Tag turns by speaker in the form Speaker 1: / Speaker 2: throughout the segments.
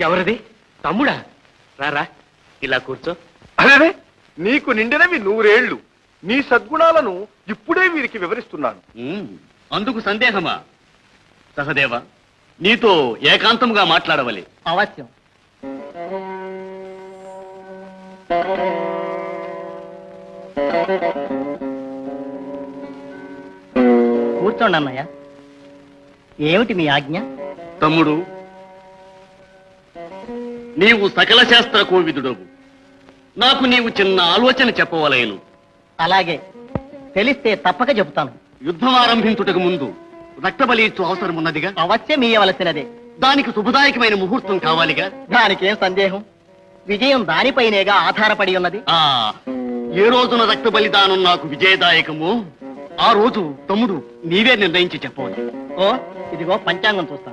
Speaker 1: ఎవరిది? తమ్ముడా? రారా, ఇలా కూర్చో.
Speaker 2: అదే, నీకు నిండినవి 100 ఏళ్లు. నీ సద్గుణాలను ఇప్పుడే వీరికి వివరిస్తున్నాను.
Speaker 1: అందుకు సందేహమా? సహదేవ, నీతో ఏకాంతముగా మాట్లాడవలే.
Speaker 3: అవశ్యం. కూర్చోండి అన్నయ్య. ఏమిటి మీ ఆజ్ఞ?
Speaker 1: తమ్ముడు, నీవు సకల శాస్త్ర కోవిదుడవు. నాకు నీవు చిన్న ఆలోచన చెప్పవలేను.
Speaker 3: అలాగే, తెలిస్తే తప్పక చెబుతాను.
Speaker 1: యుద్ధం ఆరంభించుటకు ముందు రక్తబలి ఇచ్చు అవసరం ఉన్నదిగా?
Speaker 3: అవశ్యం ఇయ్యవలసినదే.
Speaker 1: దానికి శుభదాయకమైన ముహూర్తం కావాలిగా?
Speaker 3: దానికేం సందేహం. విజయం దానిపైనేగా ఆధారపడి ఉన్నది.
Speaker 1: ఏ రోజున రక్త బలిదానం నాకు విజయదాయకమో ఆ రోజు తమ్ముడు నీవే నిర్ణయించి చెప్పవచ్చు.
Speaker 3: ఓ, ఇదిగో పంచాంగం చూస్తా.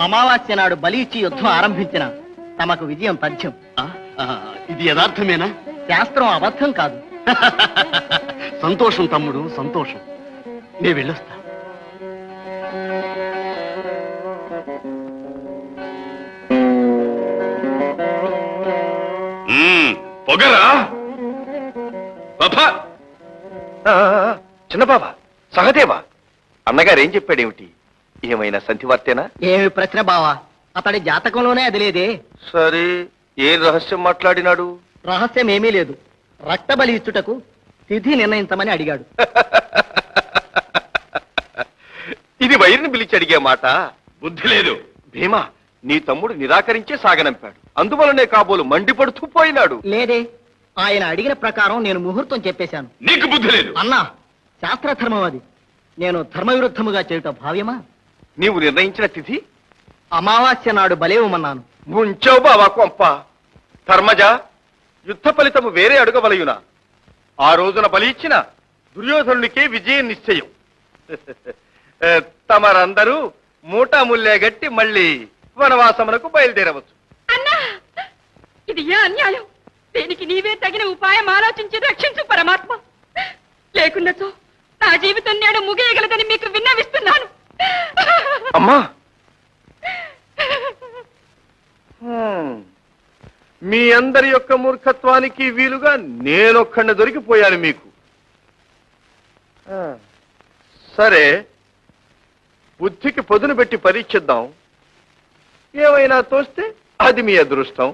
Speaker 3: అమావాస్య నాడు బలి ఇచ్చి యుద్ధం ఆరంభించిన తమకు విజయం తథ్యం.
Speaker 1: ఇది యథార్థమేనా?
Speaker 3: శాస్త్రం అబద్ధం కాదు.
Speaker 1: సంతోషం తమ్ముడు, సంతోషం. నే వెళ్ళొస్తా.
Speaker 2: పొగరా చిన్నబాబా, సహదేవా, అన్నగారేం చెప్పాడేమిటి? ఏమైనా సంధివార్తేనా?
Speaker 3: ఏమి ప్రశ్న బావా, అతడి జాతకంలోనే అది లేదే.
Speaker 2: సరే, ఏం రహస్యం మాట్లాడినాడు?
Speaker 3: రహస్యం ఏమీ లేదు. రక్తబలి ఇచ్చుటకు తిథి నిర్ణయించమని అడిగాడు.
Speaker 2: ఇది వైరిని పిలిచి అడిగే మాట. బుద్ధి లేదు. భీమా, నీ తమ్ముడు నిరాకరించే సాగనంపాడు. అందువలనే కాబోలు మండిపడుతూ పోయినాడు.
Speaker 3: లేదే, ఆయన అడిగిన ప్రకారం నేను ముహూర్తం చెప్పేశాను.
Speaker 2: నీకు బుద్ధి లేదు
Speaker 3: అన్నా. శాస్త్రధర్మం అది. నేను ధర్మవిరుద్ధముగా చేయుట భావ్యమా?
Speaker 2: నీవు నిర్ణయించిన తిథి
Speaker 3: అమావాస్య నాడు బలేవమన్నాను.
Speaker 2: ముంచావు బావా కొంప. ధర్మజ, యుద్ధ ఫలితము వేరే అడుగవలయునా? ఆ రోజున బలి ఇచ్చిన దుర్యోధనుడికే విజయం నిశ్చయం. తమరందరూ మూటాముల్లే గట్టి మళ్ళీ వనవాసమునకు బయలుదేరవచ్చు.
Speaker 4: అన్నా, ఇది ఏ అన్యాయం? దీనికి నీవే తగిన ఉపాయం ఆలోచించి రక్షించు పరమాత్మ. లేకున్నచో నా జీవితం నేడు ముగియగలదని మీకు విన్నవిస్తున్నాను.
Speaker 2: అమ్మా, మీ అందరి యొక్క మూర్ఖత్వానికి వీలుగా నేనొక్కడిని దొరికిపోయాను మీకు. సరే, బుద్ధికి పొదును పెట్టి పరీక్షిద్దాం. ఏమైనా తోస్తే అది మీ అదృష్టం.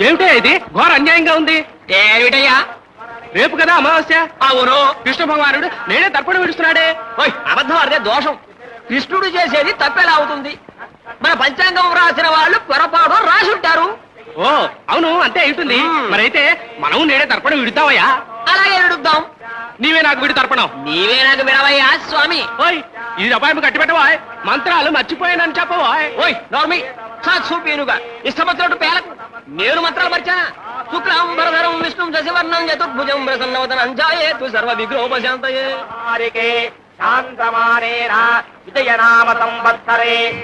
Speaker 1: ఏమిటా ఇది? ఘోర అన్యాయంగా ఉంది.
Speaker 3: ఏమిటయ్యా?
Speaker 1: రేపు కదా అమావాస్య.
Speaker 3: అవును.
Speaker 1: కృష్ణ భగవానుడు నేనే తర్పణం విడుస్తున్నాడే.
Speaker 3: అబద్ధం అదే దోషం. కృష్ణుడు చేసేది తప్పెలా అవుతుంది? మన పంచాంగం రాసిన వాళ్ళు పొరపాటు రాసి ఉంటారు.
Speaker 1: ఓ అవును, అంతే అవుతుంది. మరైతే మనం నేనే తర్పణం విడుతావయ్యా?
Speaker 3: అలాగే విడుద్దాం.
Speaker 1: నీవే నాకు విడి తర్పణం.
Speaker 3: నీవే నాకు విడవయ్యా స్వామి.
Speaker 1: ఓయ్, ఇది అపాయం కట్టి పెట్టవా? మంత్రాలు మర్చిపోయానని చెప్పవా?
Speaker 3: ఓయ్ నోర్మి, చూపేనుగా ఇష్టపచ్చినట్టు పేలకు. నేను మంత్రాలు మర్చానా? శుక్లాంబరధరం విష్ణు శశివర్ణం చతుర్భుజం ప్రసన్నవదనం ధ్యాయేతు సర్వ విగ్రహోపశాంతయే.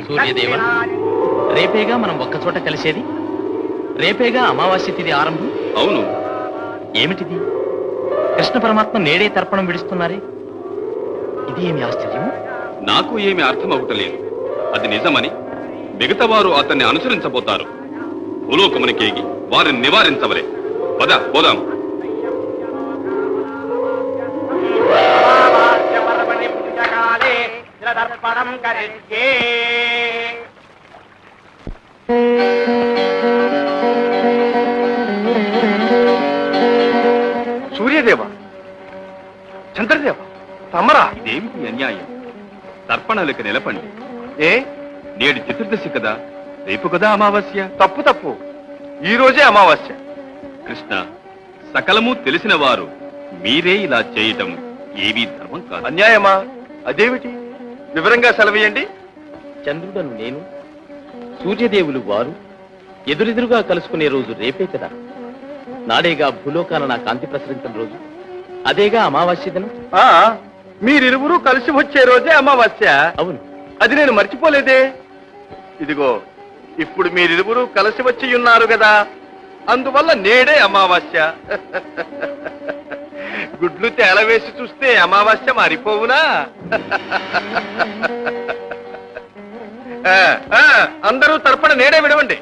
Speaker 5: సూర్యదేవ, రేపేగా మనం ఒక్కచోట కలిసేది. రేపేగా అమావాస్య తిథి ఆరంభం.
Speaker 6: అవును.
Speaker 5: ఏమిటిది? కృష్ణ పరమాత్మ నేడే తర్పణం విడుస్తున్నారే. ఇది ఏమి ఆశ్చర్యం?
Speaker 6: నాకు ఏమి అర్థం అవటలేదు. అది నిజమని మిగతా వారు అతన్ని అనుసరించబోతారు. భూలోకమునికేగి వారిని నివారించవలే. పద పోదాం.
Speaker 2: సూర్యదేవ, చంద్రదేవ, తమరా?
Speaker 6: ఇదేమిటి అన్యాయం? తర్పణాలకు నిలపండి.
Speaker 2: ఏ,
Speaker 6: నేడు చతుర్దశి కదా, రేపు కదా అమావాస్య.
Speaker 2: తప్పు తప్పు, ఈ రోజే అమావాస్య.
Speaker 6: కృష్ణ, సకలము తెలిసిన వారు మీరే ఇలా చేయటం ఏమీ ధర్మం కాదు.
Speaker 2: అన్యాయమా? అదేమిటి? వివరంగా సెలవేయండి.
Speaker 5: చంద్రుడను నేను, సూర్యదేవులు వారు ఎదురెదురుగా కలుసుకునే రోజు రేపే కదా. నాడేగా భూలోకాన నా కాంతి ప్రసరించిన రోజు. అదేగా అమావాస్య దినం.
Speaker 2: ఆ మీరిరువురు కలిసి వచ్చే రోజే అమావాస్య.
Speaker 5: అవును.
Speaker 2: అది నేను మర్చిపోలేదే. ఇదిగో ఇప్పుడు మీరిరువురు కలిసి వచ్చి ఉన్నారు కదా, అందువల్ల నేడే అమావాస్య. గుడ్లు తేలవేసి చూస్తే అమావాస్య మారిపోవునా? అందరూ తర్పణ నేడే విడవండి.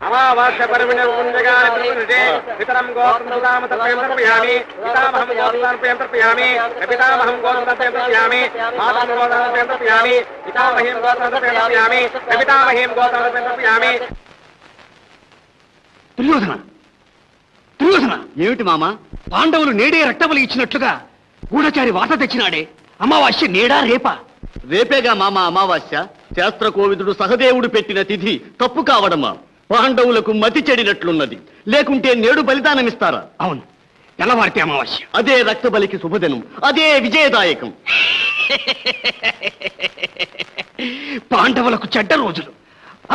Speaker 2: అమావాస్య పరమిణ పితరం గోత్రం తర్పయామి, పితామహం గోత్రం తర్పయామి, పితామహం గోత్రం తర్పయామి, మాతం గోత్రం తర్పయామి, పితామహీం గోత్రం తర్పయామి, పితామహీం గోత్రం తర్పయామి.
Speaker 1: దుర్యోధన, దుర్యోధన! ఏమిటి మామ? పాండవులు నేడే రక్తబలి ఇచ్చినట్లుగా గూఢచారి వాత తెచ్చినాడే. అమావాస్య నేడా రేపా? రేపేగా మామ అమావాస్య. శాస్త్ర కోవిదుడు సహదేవుడు పెట్టిన తిథి తప్పు కావడమా? పాండవులకు మతి చెడినట్లున్నది. లేకుంటే నేడు బలిదానమిస్తారా? అవును, తెల్లవారితే అమావాస్య. అదే రక్తబలికి శుభదినం, అదే విజయదాయకం. పాండవులకు చెడ్డ రోజులు,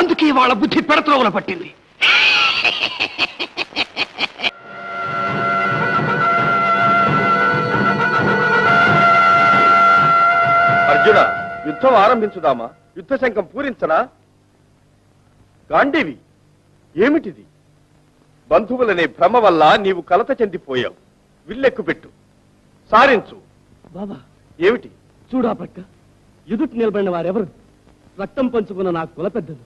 Speaker 1: అందుకే వాళ్ళ బుద్ధి పెడత్రోవల పట్టింది.
Speaker 2: అర్జున, యుద్ధం ఆరంభించుదామా? యుద్ధ శంఖం పూరించనా? గాంధీవి, ఏమిటిది? బంధువులనే భ్రమ వల్ల నీవు కలత చెందిపోయావు. విల్లెక్కు పెట్టు, సారించు.
Speaker 7: బాబా,
Speaker 2: ఏమిటి?
Speaker 7: చూడా పక్క ఎదుటి నిలబడిన వారెవరు? రక్తం పంచుకున్న నా కుల పెద్దలు,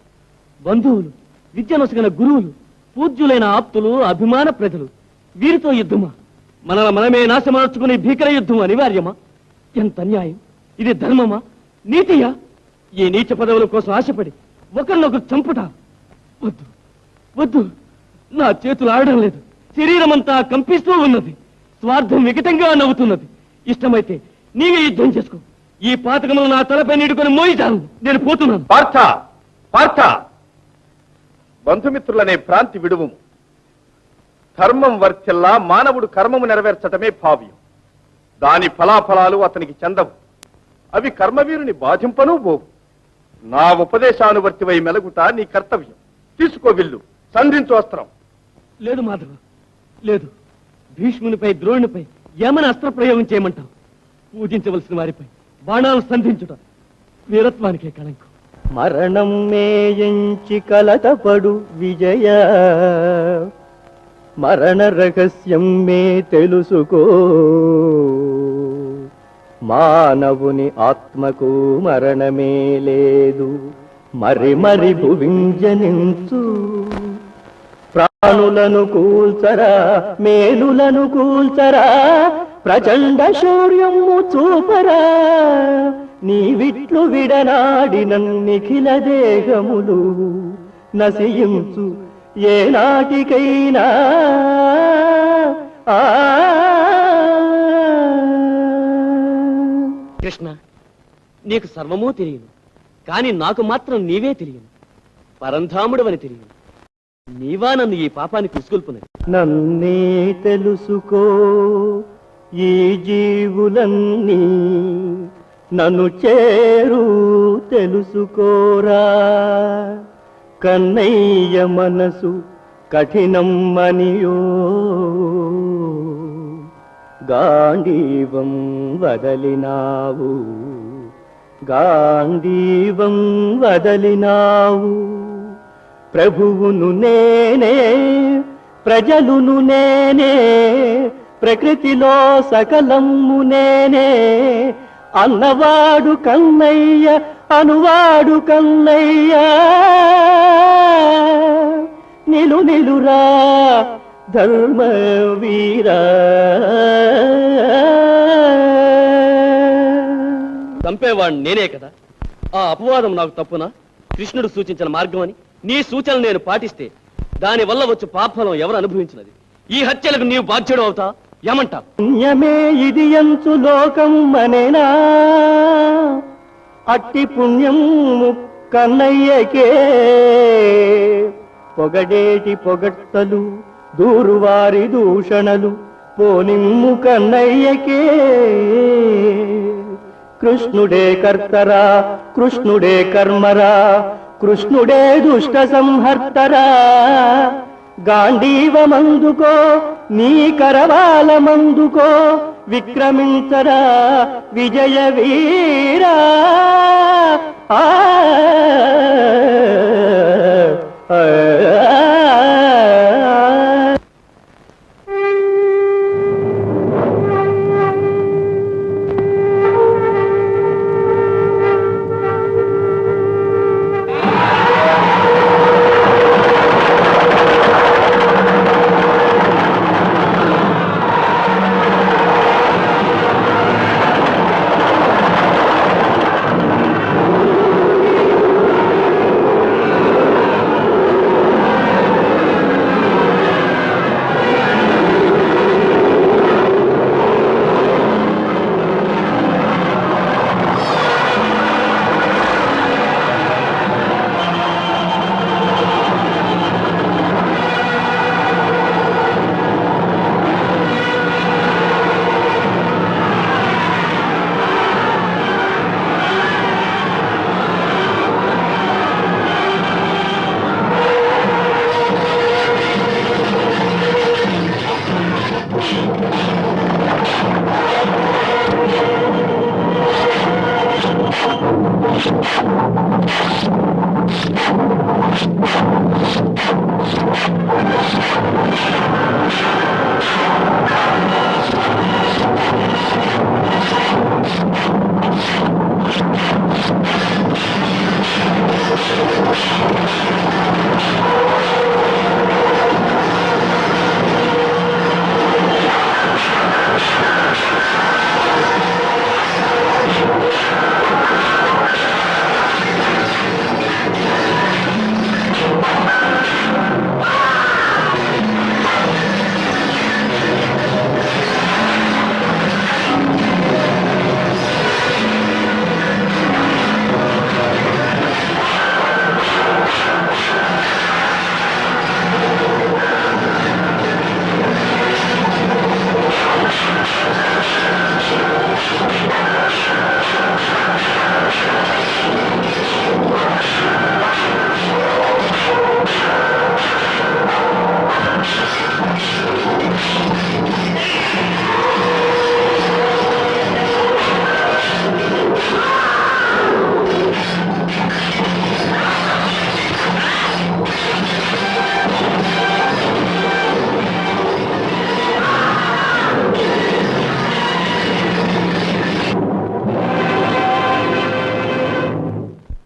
Speaker 7: బంధువులు, విద్యనొసగిన గురువులు, పూజ్యులైన ఆప్తులు, అభిమాన ప్రజలు. వీరితో యుద్ధమా? మనమే నాశమార్చుకునే భీకర యుద్ధం అనివార్యమా? ఎంత అన్యాయం! ఇది ధర్మమా, నీతియా? ఈ నీచ పదవుల కోసం ఆశపడి ఒకరినొకరు చంపుట వద్దు, వద్దు. నా చేతులు ఆడడం లేదు, శరీరమంతా కంపిస్తూ ఉన్నది, స్వార్థం వికటంగా నవ్వుతున్నది. ఇష్టమైతే నీవే యుద్ధం చేసుకో. ఈ పాతకములు నా తలపై నీడుకొని మోయితాను. నేను పోతున్నాను.
Speaker 2: పార్థ, పార్థ! బంధుమిత్రులనే భ్రాంతి విడువు. ధర్మం వర్తిల్లా మానవుడు కర్మము నెరవేర్చటమే భావ్యం. దాని ఫలాఫలాలు అతనికి చెందవు. అవి కర్మవీరుని బాధింపను పోవు. నా ఉపదేశానువర్తివై మెలగుట నీ కర్తవ్యం. తీసుకో విల్లు, సంధించు అస్త్రం.
Speaker 7: లేదు మాధవ, లేదు. భీష్మునిపై, ద్రోణునిపై ఏమని అస్త్ర ప్రయోగం చేయమంటావు? పూజించవలసిన వారిపై బాణాలు సంధించుట వీరత్వానికే కళంకం.
Speaker 8: మరణం మేయించి కలతపడు విజయ, మరణ రహస్యం మే తెలుసుకో. మానవుని ఆత్మకు మరణమే లేదు, మరి మరి భువింజనించు. ప్రాణులను కూల్చరా, మేలులను కూల్చరా, ప్రచండ శౌర్యము చూపరా. నీవిట్లు విడనాడిన నిఖిల దేహములు నశించు ఏనాటికైనా.
Speaker 7: కృష్ణ, నీకు సర్వమూ తెలియను, కాని నాకు మాత్రం నీవే తెలియను. పరంధాముడవని తెలియను. నీవా నన్ను ఈ పాపానికి ఉసుగొల్పునది.
Speaker 8: నన్నే తెలుసుకో, ఈ జీవులన్నీ నన్ను చేరు తెలుసుకోరా. కన్నయ్య మనసు కఠినమ్మనియో, గాంధీవం వదలినావు, గాంధీవం వదలినావు. ప్రభువును నేనే, ప్రజలును నేనే, ప్రకృతిలో సకలము నేనే. అన్నవాడు కన్నయ్య, అనువాడు కన్నయ్య. నిలు నిలురా ధర్మ వీరా.
Speaker 7: చంపేవాడు నేనే కదా. ఆ అపవాదం నాకు తప్పునా? కృష్ణుడు సూచించిన మార్గం అని నీ సూచనలు నేను పాటిస్తే దాని వల్ల వచ్చే పాపఫలం ఎవరు అనుభవించినది? ఈ హత్యలకు నీవు బాధ్యుడు అవుతా? ఏమంటా?
Speaker 8: పుణ్యమే ఇది ఎంచు లోకం మనేనా, అట్టి పుణ్యం కన్నయ్యకే. పొగడేటి పొగడ్తలు దూరువారి దూషణలు పోనిమ్ము కన్నయ్యకే. కృష్ణుడే కర్తరా, కృష్ణుడే కర్మరా, కృష్ణుడే దుష్ట సంహర్తరా. గాంధీవమందుకో నీ కరవాలమందుకో, విక్రమించరా విజయ వీరా. ఆ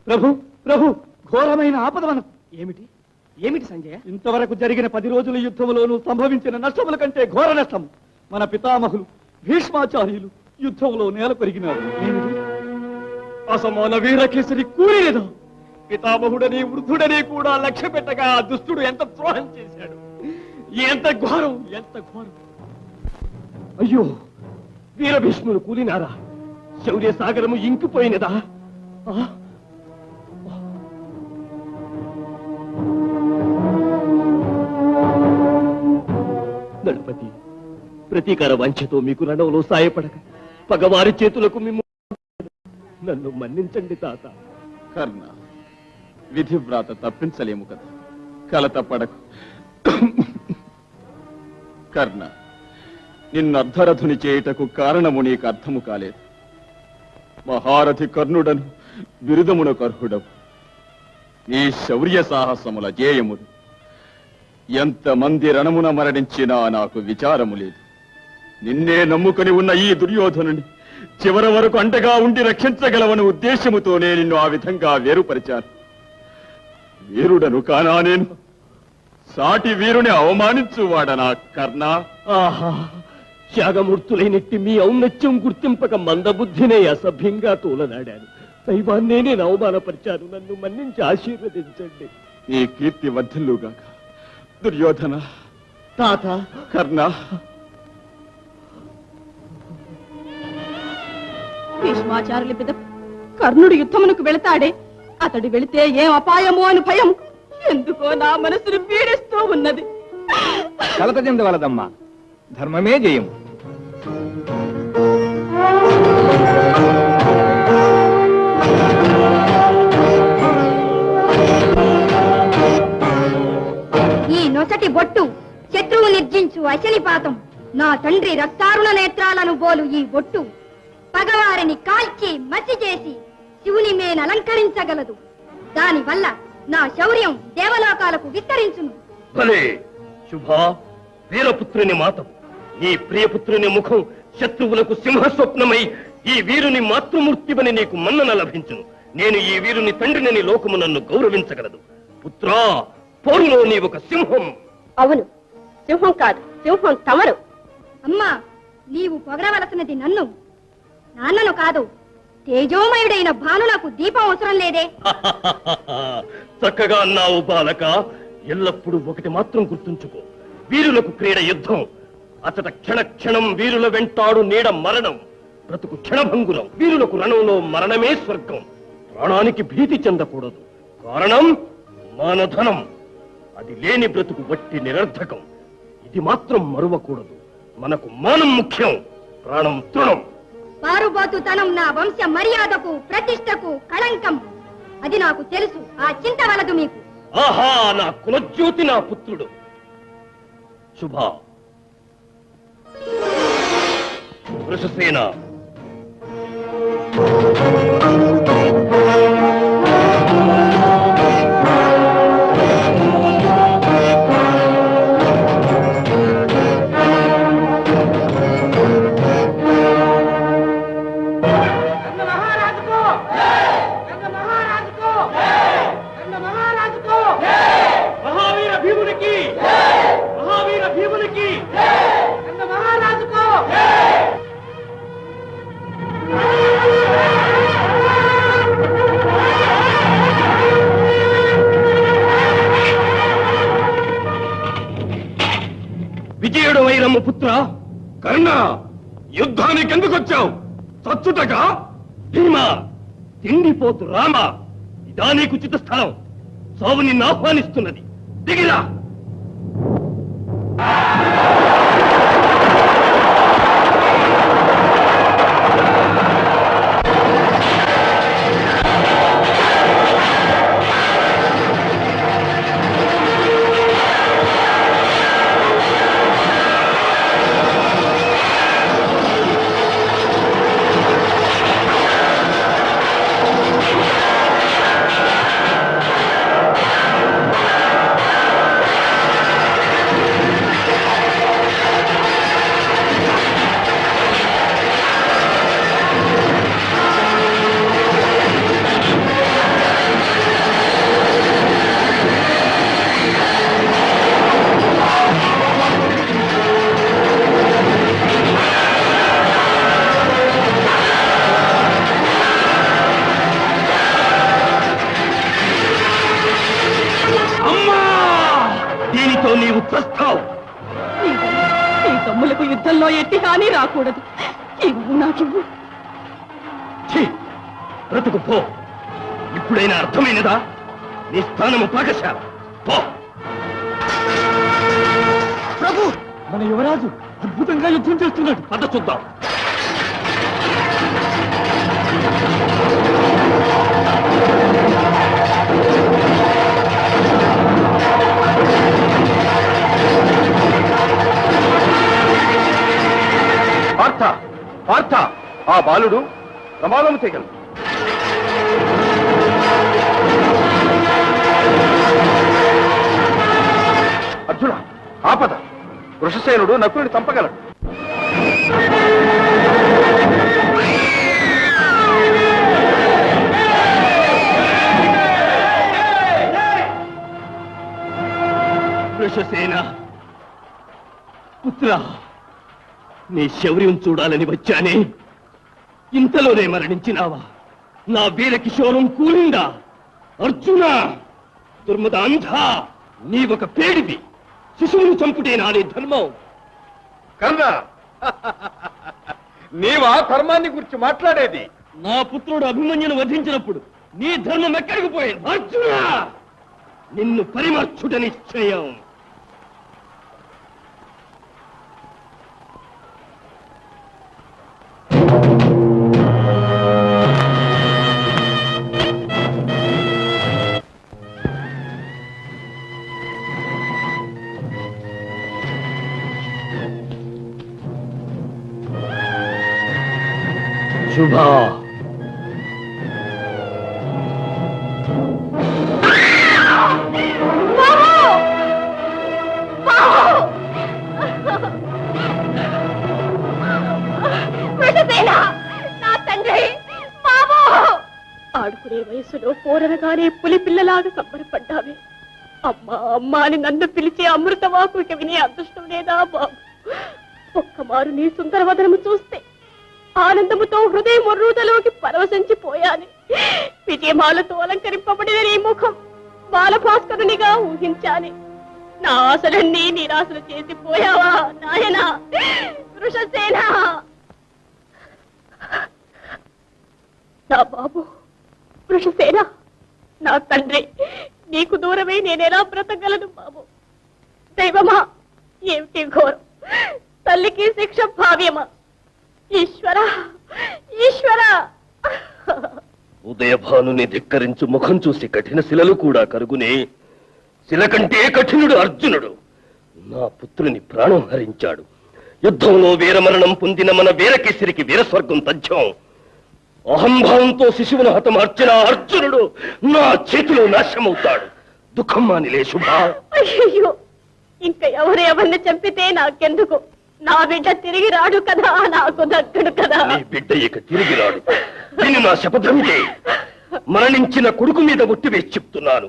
Speaker 7: ప్రభు ప్రభు, ఘోరమైన ఆపద మనకు. ఏమిటి ఏమిటి సంజయ? ఇంతవరకు జరిగిన 10 రోజుల యుద్ధంలోనూ సంభవించిన నష్టముల కంటే ఘోర నష్టం. మన పితామహులు భీష్మాచార్యులు యుద్ధంలో నేల కొరిగినారు. ఏమిటి? అసమాన వీరకేసరి కూరేదా? పితామహుడని వృద్ధుడని కూడా లక్ష్య పెట్టగా ఆ దుష్టుడు ఎంత ద్రోహం చేశాడు! ఎంత ఘోరం, ఎంత ఘోరం! అయ్యో, వీరభీష్ములు కూలినారా? శౌర్య సాగరము ఇంకిపోయినదా? గణపతి, ప్రతీకార వాంఛతో మీకు రణంలో సాయపడక పగవారి చేతులకు నన్ను మన్నించండి తాత.
Speaker 2: కర్ణ, విధివ్రాత తప్పించలేము కదా, కలతపడకు. కర్ణ, నిన్ను అర్ధరథుని చేయుటకు కారణము నీకు అర్థము కాలేదు. మహారథి కర్ణుడను బిరుదమునకు అర్హుడవు. నీ శౌర్య సాహసముల జేయములు ఎంతమంది రణమున మరణించినా నాకు విచారము లేదు. నిన్నే నమ్ముకుని ఉన్న ఈ దుర్యోధనుని చివరి వరకు అండగా ఉండి రక్షించగలవని ఉద్దేశముతోనే నిన్ను ఆ విధంగా వేరుపరిచాను. వీరుడను కానా నేను? సాటి వీరుని అవమానించువాడనా కర్ణ?
Speaker 7: ఆహా, త్యాగమూర్తులైనట్టి మీ ఔన్నత్యం గుర్తింపక మందబుద్ధినే అసభ్యంగా తోలనాడాను. దైవాన్నే నేను అవమానపరిచాను. నన్ను మన్నించి ఆశీర్వదించండి.
Speaker 2: నీ కీర్తి వర్ధిల్లుగాక. దుర్యోధన,
Speaker 7: తాత,
Speaker 2: కర్ణ,
Speaker 4: భీష్మాచార్యుల పిదప కర్ణుడు యుద్ధమునకు వెళతాడే, అతడు వెళితే ఏం అపాయమో అని భయం ఎందుకో నా మనసును పీడిస్తూ ఉన్నది.
Speaker 9: కలత చెందవలదమ్మా, ధర్మమే జయం.
Speaker 4: ఈ నొసటి బొట్టు శత్రువు నిర్జించు అశనిపాతం. నా తండ్రి రక్తారుణ నేత్రాలను బోలు ఈ బొట్టు పగవారిని కాల్చి మసి చేసి శివుని మేన అలంకరించగలదు. దానివల్ల నా శౌర్యం దేవలోకాలకు విస్తరించును.
Speaker 7: భలే శుభ, వీరపుత్రుని మాతం. నీ ప్రియపుత్రుని ముఖం శత్రువులకు సింహస్వప్నమై ఈ వీరుని మాతృమూర్తివని నీకు మన్నన లభించును. నేను ఈ వీరుని తండ్రిని లోకము నన్ను గౌరవించగలదు. పుత్రా, పోరులో నీ ఒక సింహం.
Speaker 4: అవును, సింహం కాదు, సింహం తమరు. అమ్మా, నీవు పొగరవలసినది నన్ను, నాన్నను కాదు. తేజోమయుడైన భానులకు దీపం అవసరం లేదే.
Speaker 7: చక్కగా అన్నావు బాలక. ఎల్లప్పుడూ ఒకటి మాత్రం గుర్తుంచుకో, వీరులకు క్రీడ యుద్ధం. అతట క్షణ క్షణం వీరుల వెంటాడు నీడ మరణం. బ్రతుకు క్షణభంగురం. వీరులకు రణంలో మరణమే స్వర్గం. ప్రాణానికి భీతి చెందకూడదు. కారణం మానధనం. అది లేని బ్రతుకు వట్టి నిరర్ధకం. ఇది మాత్రం మరువకూడదు. మనకు మానం ముఖ్యం, ప్రాణం తృణం.
Speaker 4: పారుబోతుతనం నా వంశ మర్యాదకు ప్రతిష్టకు కళంకం. అది నాకు తెలుసు. ఆ చింత వలదు మీకు.
Speaker 7: ఆహా, నా కులజ్యోతి, నా పుత్రుడు. శుభ, వృషసేన, మహావీర భీమునికి, మహావీర భీమునికి, మహారాజుకు. విజయుడు వైరమ్మ పుత్ర కర్ణ, యుద్ధానికి ఎందుకు వచ్చావు? చచ్చుటగా? భీమా, తిండిపోతు రామ, ఇదా నీకు ఉచిత స్థలం. సావు నిన్ను ఆహ్వానిస్తున్నది. దిగిరా. దీనితో నీవు ప్రస్తావు.
Speaker 4: నీ తమ్ములకు యుద్ధంలో ఎట్టి హాని రాకూడదు. ఇవ్వు, నాకివ్వు.
Speaker 7: బ్రతుకు పో. ఇప్పుడైనా అర్థమైనదా? నీ స్థానము పాకశాల. పో.
Speaker 8: ప్రభు, మన యువరాజు అద్భుతంగా యుద్ధం చేస్తున్నాడు.
Speaker 7: పద చూద్దాం.
Speaker 2: పార్థ, పార్థ, ఆ బాలుడు ప్రమాదం చేయగలడు. అర్జున, ఆపద. వృషసేనుడు నకులుని చంపగలడు.
Speaker 7: వృషసేన పుత్ర, నీ శౌర్యం చూడాలని వచ్చానే, ఇంతలోనే మరణించినావా? నా వీర కిషోరం కూలిందా? అర్జున, దుర్మదాంధ, నీవొక పేడివి. శిశువును చంపుటే నాడే ధర్మం.
Speaker 2: కర్ణ, నీవా ధర్మాన్ని గురించి మాట్లాడేది?
Speaker 7: నా పుత్రుడు అభిమన్యును వధించినప్పుడు నీ ధర్మం ఎక్కడికి పోయింది? అర్జున, నిన్ను పరిమర్చుట నిశ్చయం.
Speaker 5: శుభా
Speaker 4: నా తండ్రి
Speaker 10: ఆడుకునే వయసులో పోరనగానే పులి పిల్లలాగా సంబరపడ్డావే. అమ్మా అమ్మా అని నన్ను పిలిచే అమృతవాకు ఇక వినే అదృష్టం లేదా బాబు? ఒక్కమారు నీ సుందరవదనము చూస్తే ఆనందముతో హృదయం మర్రూదలోకి పరవశించిపోయాను. విజయమాలతో అలంకరింపబడిన నీ ముఖం బాలభాస్కరునిగా ఊహించాను. నా ఆశలన్నీ నిరాశలు చేసిపోయావా నాయనా వృషసేన? నా బాబు వృషసేన, నా తండ్రి, నీకు దూరమే నేనెలా బ్రతకగలను బాబు? దైవమా, ఏమిటి ఘోరం! తల్లికి శిక్ష భావ్యమా? ఈశ్వర ఈశ్వర!
Speaker 3: ఉదయభానుని ధిక్కరించు ముఖం చూసి కఠిన శిలలు కూడా కరుగునే. శిల కంటే కఠినుడు అర్జునుడు. నా పుత్రుని ప్రాణం హరించాడు. యుద్ధంలో వీరమరణం పొందిన మన వీరకేసరికి వీరస్వర్గం తథ్యం. అహంభావంతో శిశువును హతమార్చిన అర్జునుడు నా చేతిలో నాశమవుతాడు. దుఃఖం మానిలే శుభా.
Speaker 10: అయ్యో, ఇంకా ఎవరిని చంపితే నాకెందుకు? నా బిడ్డ తిరిగి రాడు కదా, నాకు దక్కడు కదా.
Speaker 3: నీ బిడ్డ ఇక తిరిగి రాడు. నేను నా శపథమిదే. మరణించిన కొడుకు మీద ఒట్టి వేసి చెప్తున్నాను.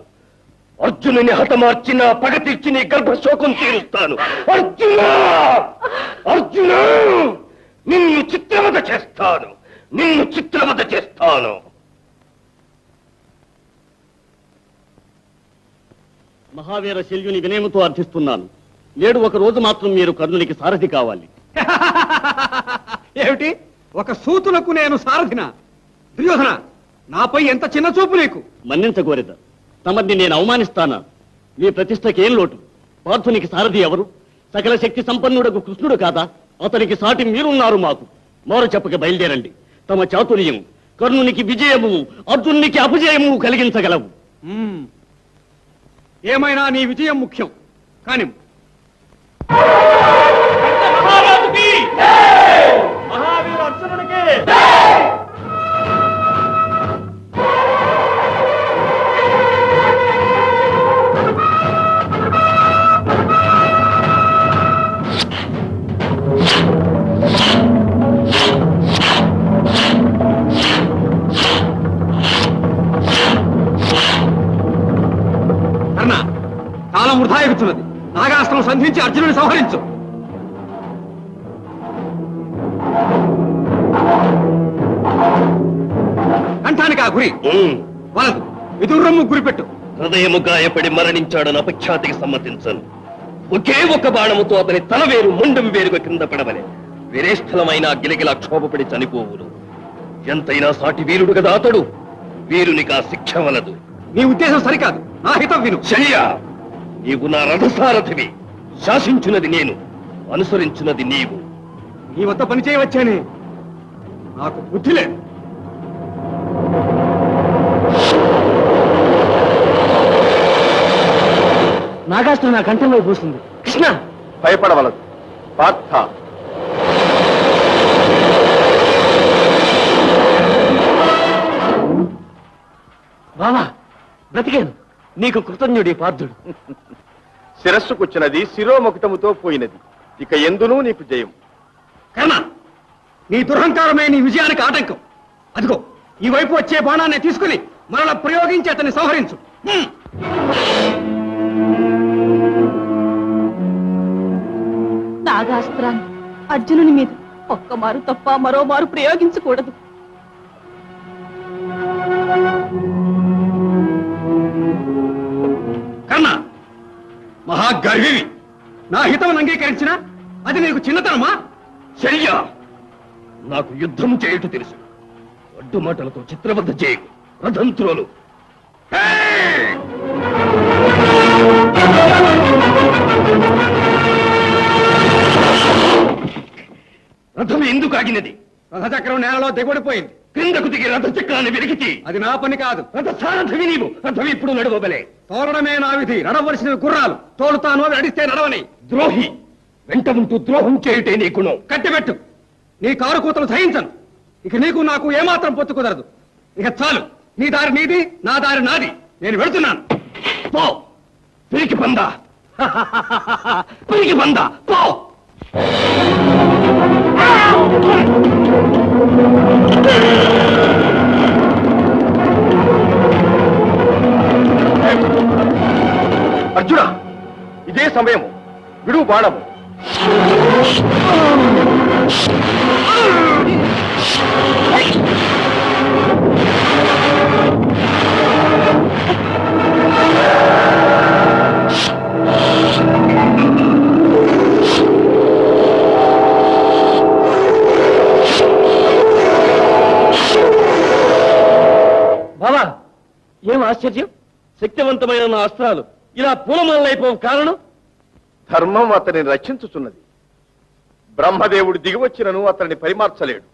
Speaker 3: అర్జునుని హతమార్చిన పగ తీర్చి నీ గర్భశోకం తీరుస్తాను. అర్జున, అర్జున, నిన్ను చిత్రవద చేస్తాను, నిన్ను చిత్రవద చేస్తాను.
Speaker 7: మహావీర శల్యుని వినయముతో అర్థిస్తున్నాను. నేడు ఒక రోజు మాత్రం మీరు కర్ణునికి సారథి కావాలి.
Speaker 9: ఏమిటి, ఒక సూతులకు నేను సారథిన? దుర్యోధన, నాపై ఎంత చిన్న చూపు నీకు!
Speaker 7: మన్నించగోరెద, తమని నేను అవమానిస్తానా? మీ ప్రతిష్టకేం లోటు? పార్థునికి సారథి ఎవరు? సకల శక్తి సంపన్నుడకు కృష్ణుడు కాదా? అతనికి సాటి మీరున్నారు మాకు. మోర చెప్పక బయలుదేరండి. తమ చాతుర్యం కర్ణునికి విజయము, అర్జునునికి అపజయము కలిగించగలవు.
Speaker 9: ఏమైనా నీ విజయం ముఖ్యం. కానీ
Speaker 7: మహావీర అర్జునుడికి
Speaker 9: కర్ణ, కాలం వృధా ఎగుతున్నది. నాగాస్త్రం సంధించి అర్జునుని సంహరించు. కంఠానికి ఆ గురి వలదు. విదుర్రమ్ము గురిపెట్టు.
Speaker 3: హృదయము గాయపడి మరణించాడని అపఖ్యాతికి సమ్మతించను. ఒకే ఒక బాణముతో అతని తల వేరు ముండం వేరుగా కింద పడవలే. వీరేస్థలమైన గిలగిలా క్షోభపడి చనిపోవును. ఎంతైనా సాటి వీరుడు కదా అతడు. వీరునికి ఆ శిక్ష వలదు.
Speaker 9: నీ ఉద్దేశం సరికాదు. నా హితం విను.
Speaker 3: శల్యా, నీవు నా రథసారథివి. శాసించున్నది నేను, అనుసరించున్నది నీవు.
Speaker 9: నీ వద్ద పని చేయవచ్చానే, నాకు బుద్ధి లేదు.
Speaker 7: నాగాస్త్రం నా కంఠంలో పూస్తుంది.
Speaker 3: కృష్ణ,
Speaker 2: భయపడవలదు పార్థ.
Speaker 7: బావా, బ్రతికాను. నీకు కృతజ్ఞుడి పార్థుడు.
Speaker 2: శిరస్సుకొచ్చినది శిరోముఖితముతో పోయినది. ఇక ఎందునూ నీకు జయం.
Speaker 9: కర్ణ, నీ దురహంకారమే నీ విజయానికి ఆటంకం. అదిగో ఈ వైపు వచ్చే బాణాన్ని తీసుకుని మరల ప్రయోగించి అతన్ని సంహరించు.
Speaker 10: నాగాస్త్రాన్ని అర్జునుని మీద ఒక్కమారు తప్ప మరోమారు ప్రయోగించకూడదు.
Speaker 9: కర్ణ, మహాగర్వివి. నా హితం అంగీకరించిన అది నీకు చిన్నతనమా?
Speaker 3: శల్యా, నాకు యుద్ధం చేయుట తెలుసు. అడ్డు మాటలతో చిత్రబద్ధ చేయకు. రథంత్రులు రథం ఎందుకు ఆగినది?
Speaker 9: రథచక్రం నేలలో దిగబడిపోయింది.
Speaker 3: క్రిందకు దిగి రథచక్రాన్ని విరిగితి.
Speaker 9: అది నా పని కాదు.
Speaker 3: రథ సారథివి నీవు. రథం ఇప్పుడు నడవబలే.
Speaker 9: తోలడమే నా విధి. నడవలసిన గుర్రాలు తోలుతాను, అవి నడిస్తే నడవని.
Speaker 3: ద్రోహి, వెంట ఉంటూ ద్రోహం చేయుటే నీ గుణం.
Speaker 9: కట్టిపెట్టు. నీ కారు కూతలు సహించను. ఇక నీకు నాకు ఏమాత్రం పొత్తు కుదరదు. ఇక చాలు, నీ దారి నీది, నా దారి నాది. నేను వెళుతున్నాను.
Speaker 3: పో పిరికి పందా, పిరికి పందా, పో.
Speaker 2: అర్జున, ఇదే సమయము, విడువు బాణము.
Speaker 7: బాబా, ఏం ఆశ్చర్యం! శక్తివంతమైన నా అస్త్రాలు ఇలా పూలమాలైపోవు కారణం?
Speaker 2: ధర్మం అతనిని రక్షించుచున్నది. బ్రహ్మదేవుడు దిగివచ్చినను అతనిని పరిమార్చలేడు.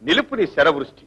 Speaker 2: నిలుపు నీ శరవృష్టి.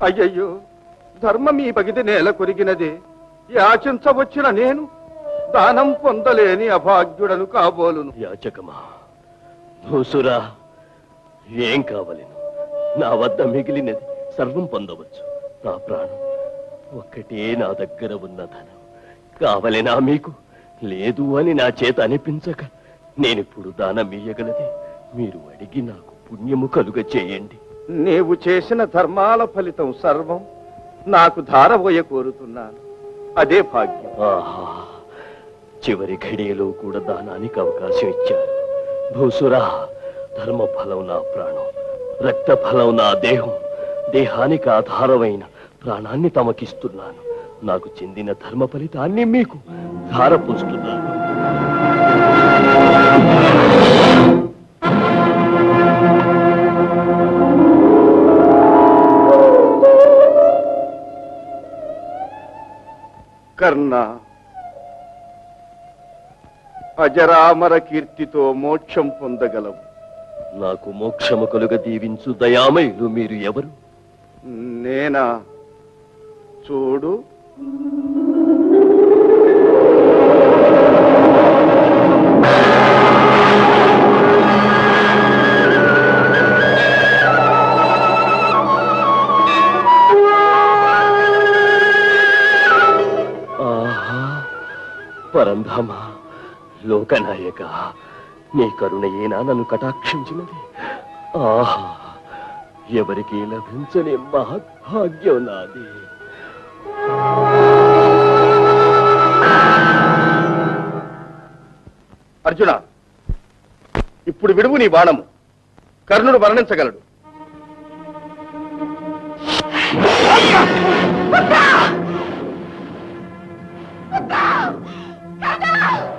Speaker 2: అయ్యయ్యో, ధర్మం ఈ బగిది నేల కొరిగినదే. యాచించవచ్చిన నేను దానం పొందలేని అభాగ్యుడను కాబోలును.
Speaker 3: యాచకమా, భూసురా, ఏం కావలేను? నా వద్ద మిగిలినది సర్వం పొందవచ్చు. నా ప్రాణం ఒక్కటే నా దగ్గర ఉన్న ధనం. కావలేనా మీకు? లేదు అని నా చేత అనిపించక నేనిప్పుడు దానం ఇయ్యగలదే. మీరు అడిగి నాకు పుణ్యము కలుగ చేయండి.
Speaker 2: నీవు చేసిన ధర్మాల ఫలితం సర్వం నాకు ధారబోయ కోరుతున్నాను. అదే భాగ్యం.
Speaker 3: ఆహా, చివరి ఘడియలో కూడా దానానికి అవకాశం ఇచ్చారు. భూసురా, ధర్మ ఫలం నా ప్రాణం, రక్త ఫలం నా దేహం. దేహానికి ఆధారమైన ప్రాణాన్ని తమకిస్తున్నాను. నాకు చెందిన ధర్మ ఫలితాన్ని మీకు ధారపోస్తున్నాను.
Speaker 2: కర్ణ, అజరామర కీర్తితో మోక్షం పొందగలవు.
Speaker 3: నాకు మోక్షము కలుగ దీవించు దయామయులు మీరు ఎవరు?
Speaker 2: నేనా? చూడు.
Speaker 3: ఆహా, పరంధామ, లోకనాయక, నీ కరుణయేనా నన్ను కటాక్షించినది. ఆహా, ఎవరికి లభించని మహద్భాగ్యం నాది.
Speaker 2: అర్జున, ఇప్పుడు విడువు నీ బాణము. కర్ణుడు మరణించగలడు.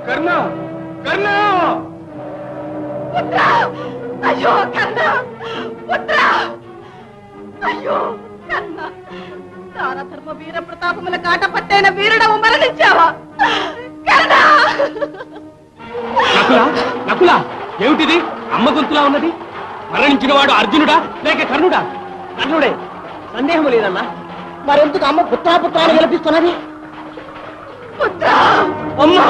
Speaker 2: కర్ణ, కర్ణ!
Speaker 10: అయ్యో కన్న, పుత్ర! అయ్యో కన్న, దాన ధర్మ వీర ప్రతాపముల కాట పట్టైన వీరుడవు మరణించావా? కన్న!
Speaker 7: నకుల, ఏమిటిది? అమ్మ గొంతులా ఉన్నది. మరణించిన వాడు అర్జునుడా లేక కర్ణుడా? కర్ణుడే, సందేహం లేదన్నా. మరెందుకు అమ్మ పుత్రాపుత్రాన్ని గెలిపిస్తున్నది?
Speaker 10: పుత్ర!
Speaker 7: అమ్మా!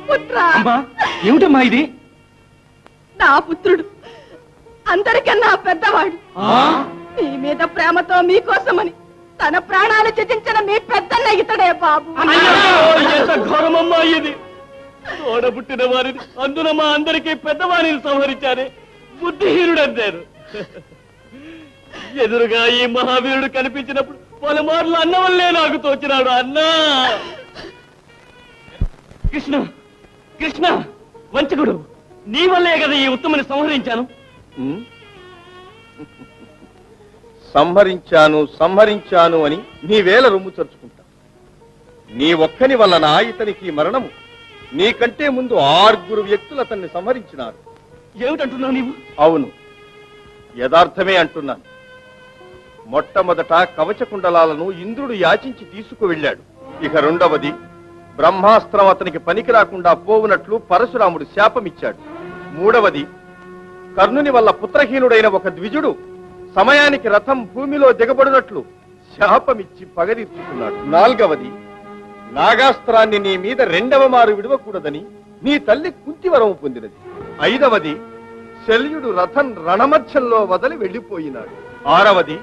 Speaker 10: పుత్ర!
Speaker 7: అమ్మా, ఏమిటమ్మా ఇది?
Speaker 10: నా పుత్రుడు అందరికన్నా పెద్దవాడు. మీ మీద ప్రేమతో మీకోసమని తన ప్రాణాలు త్యజించిన మీ పెద్దన్న ఇతడే బాబు.
Speaker 7: ఎంత ఘోరమమ్మా ఇది! తోడబుట్టిన వారిని, అందున మా అందరికీ పెద్దవారిని సంహరించారే. బుద్ధిహీనుడంటారు. ఎదురుగా ఈ మహావీరుడు కనిపించినప్పుడు పలుమార్లు అన్న వల్లే నాకు తోచినాడు. అన్నా! కృష్ణ, కృష్ణ, వంచకుడు, నీ వల్లే కదా ఈ ఉత్తమని సంహరించాను.
Speaker 2: సంహరించాను అని నీవేళ రొమ్ము చరుచుకుంటా. నీ ఒక్కని వలన ఇతనికి మరణము. నీకంటే ముందు 6 వ్యక్తులు అతన్ని సంహరించినారు.
Speaker 7: ఏమిటంటున్నావు నీవు?
Speaker 2: అవును, యథార్థమే అంటున్నాను. మొట్టమొదట కవచ కుండలాలను ఇంద్రుడు యాచించి తీసుకువెళ్ళాడు. ఇక రెండవది, బ్రహ్మాస్త్రం అతనికి పనికి రాకుండా పోవునట్లు పరశురాముడు శాపమిచ్చాడు. మూడవది, కర్ణుని వల్ల పుత్రహీనుడైన ఒక ద్విజుడు సమయానికి రథం భూమిలో దిగబడినట్లు శాపమిచ్చి పగదీర్చుకున్నాడు. నాల్గవది, నాగాస్త్రాన్ని నీ మీద 2వ మారు విడవకూడదని నీ తల్లి కుంతివరము పొందినది. 5వది, శల్యుడు రథం రణమధ్యంలో వదిలి వెళ్లిపోయినాడు. 6వది,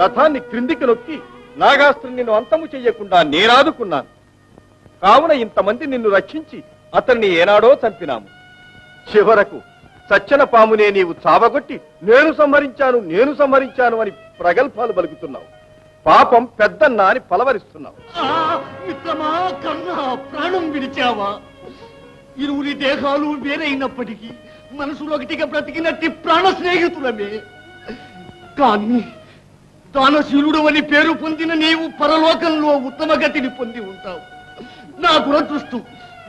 Speaker 2: రథాన్ని క్రిందికి నొక్కి నాగాస్త్రం నిన్ను అంతము చెయ్యకుండా నేరాదుకున్నాను. కావున ఇంతమంది నిన్ను రక్షించి అతన్ని ఏనాడో చంపినాము. చివరకు సచ్చన పామునే నీవు చావగొట్టి నేను సంహరించాను అని ప్రగల్భాలు పలుకుతున్నావు. పాపం పెద్దన్నా అని పలవరిస్తున్నావు.
Speaker 7: మిత్రమా, కన్నా, ప్రాణం విడిచావా? ఇరువురి దేహాలు వేరైనప్పటికీ మనసులో ఒకటిగా బ్రతికినట్టి ప్రాణ స్నేహితులమే. కానీ దానశీలుడు అని పేరు పొందిన నీవు పరలోకంలో ఉత్తమ గతిని పొంది ఉంటావు. నా దురదృష్టం,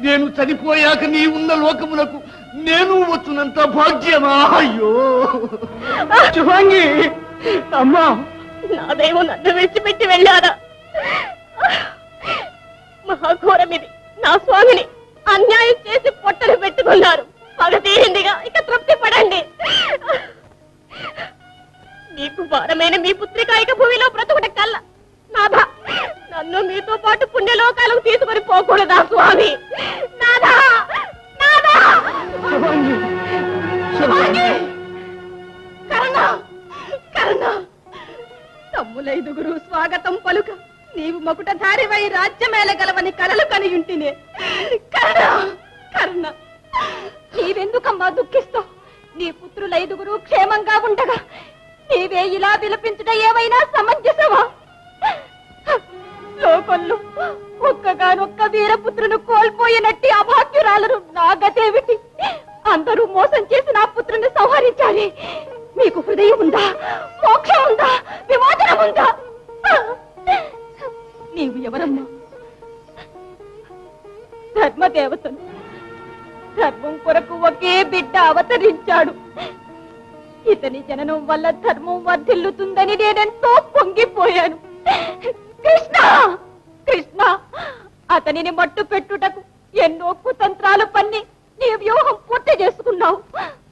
Speaker 7: నేను చనిపోయాక నీ ఉన్న లోకములకు నేను వచ్చునంత భాగ్యమా? అయ్యో శుభాంగి, అమ్మా!
Speaker 10: నా దైవం నన్ను విడిచిపెట్టి వెళ్ళారా? మహాఘోరమిది. నా స్వామిని అన్యాయం చేసి పొట్టలు పెట్టుకున్నారు. పగ తీరిందిగా, ఇక తృప్తి పడండి. మీకు భారమైన మీ పుత్రిక ఇక భూమిలో బ్రతుకుట కల్ల. నాథా, నన్ను మీతో పాటు పుణ్యలోకాలకు తీసుకొని పోకూడదా స్వామి? నాథా, నాథా! కర్ణ కర్ణ తమ్ములైదుగురు స్వాగతం పలుక నీవు మకుటధారివై రాజ్యమేలగలవని కలలు కనియుంటినే. కర్ణ కర్ణ నీవెందుకమ్మా దుఃఖిస్తావు? నీ పుత్రులైదుగురు క్షేమంగా ఉండగా నీవే ఇలా విలపించుట ఏమైనా సమంజసమా? లోకంలో ఒక్కగానొక్క వీరపుత్రును కోల్పోయినట్టి అభాగ్యురాలను నా గతేమిటి? అందరూ మోసం చేసి నా పుత్రుని సంహరించాలి. మీకు హృదయం ఉందా? మోక్షం ఉందా? విమోచనం ఉందా? నీవు ఎవరమ్మా? ధర్మదేవతను. ధర్మం కొరకు ఒకే బిడ్డ అవతరించాడు. ఇతని జననం వల్ల ధర్మం వర్ధిల్లుతుందని నేనెంతో పొంగిపోయాను. కృష్ణ కృష్ణ అతనిని మట్టు పెట్టుటకు ఎన్నో కుతంత్రాలు పన్ని నీ వ్యూహం పూర్తి చేసుకున్నావు.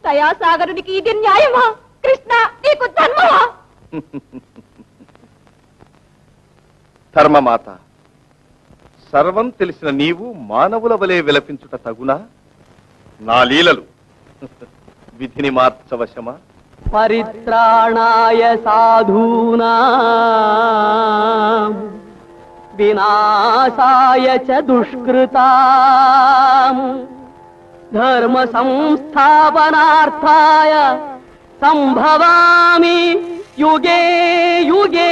Speaker 10: దయాసాగరునికి ఇది న్యాయమా? కృష్ణ నీకు ధర్మమా?
Speaker 2: ధర్మమాత, సర్వం తెలిసిన నీవు మానవుల వలె విలపించుట తగునా? నా లీలలు విధిని మార్చవశమా?
Speaker 8: పరిత్రాణాయ సాధూనా వినాశాయ చ దుష్కృతా ధర్మ సంస్థాపనార్థాయ సంభవామి యుగే యుగే.